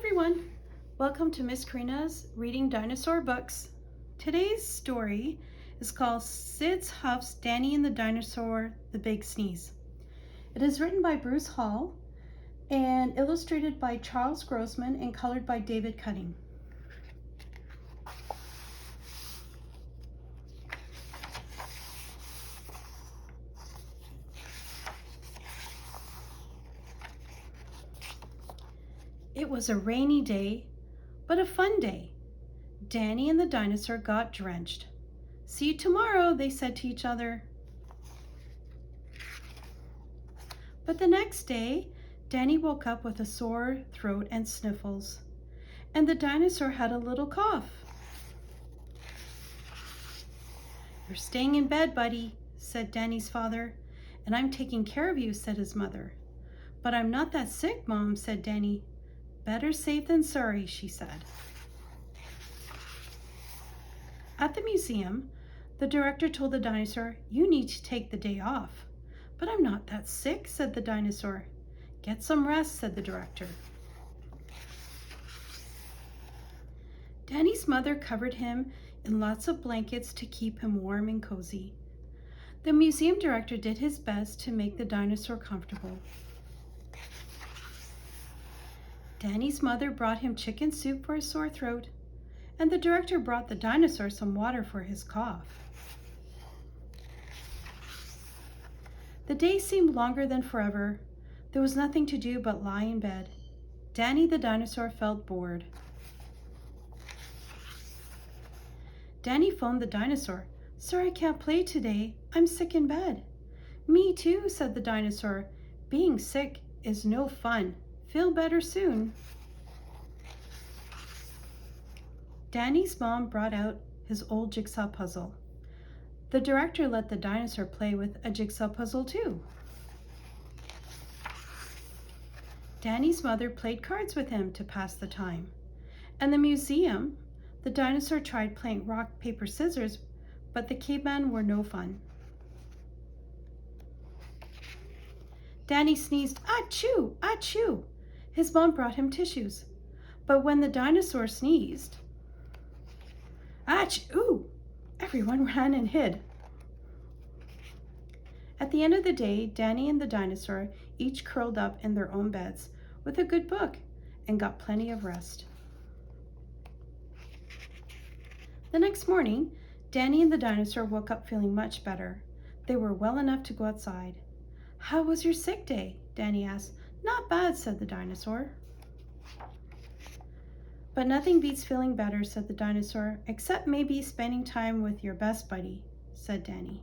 everyone! Welcome to Miss Corina's Reading Dinosaur Books. Today's story is called Syd Hoff's Danny and the Dinosaur, The Big Sneeze. It is written by Bruce Hall and illustrated by Charles Grossman and colored by David Cutting. It was a rainy day, but a fun day. Danny and the dinosaur got drenched. "See you tomorrow," they said to each other. But the next day, Danny woke up with a sore throat and sniffles, and the dinosaur had a little cough. "You're staying in bed, buddy," said Danny's father. "And I'm taking care of you," said his mother. "But I'm not that sick, Mom," said Danny. "Better safe than sorry," she said. At the museum, the director told the dinosaur, "You need to take the day off." "But I'm not that sick," said the dinosaur. "Get some rest," said the director. Danny's mother covered him in lots of blankets to keep him warm and cozy. The museum director did his best to make the dinosaur comfortable. Danny's mother brought him chicken soup for his sore throat, and the director brought the dinosaur some water for his cough. The day seemed longer than forever. There was nothing to do but lie in bed. Danny the dinosaur felt bored. Danny phoned the dinosaur. "Sir, I can't play today. I'm sick in bed." "Me too," said the dinosaur. "Being sick is no fun. Feel better soon." Danny's mom brought out his old jigsaw puzzle. The director let the dinosaur play with a jigsaw puzzle too. Danny's mother played cards with him to pass the time. In the museum, the dinosaur tried playing rock, paper, scissors, but the cavemen were no fun. Danny sneezed, "Achoo! Achoo!" His mom brought him tissues. But when the dinosaur sneezed, "Achoo!" everyone ran and hid. At the end of the day, Danny and the dinosaur each curled up in their own beds with a good book and got plenty of rest. The next morning, Danny and the dinosaur woke up feeling much better. They were well enough to go outside. "How was your sick day?" Danny asked. "Not bad," said the dinosaur. "But nothing beats feeling better," said the dinosaur, "except maybe spending time with your best buddy," said Danny.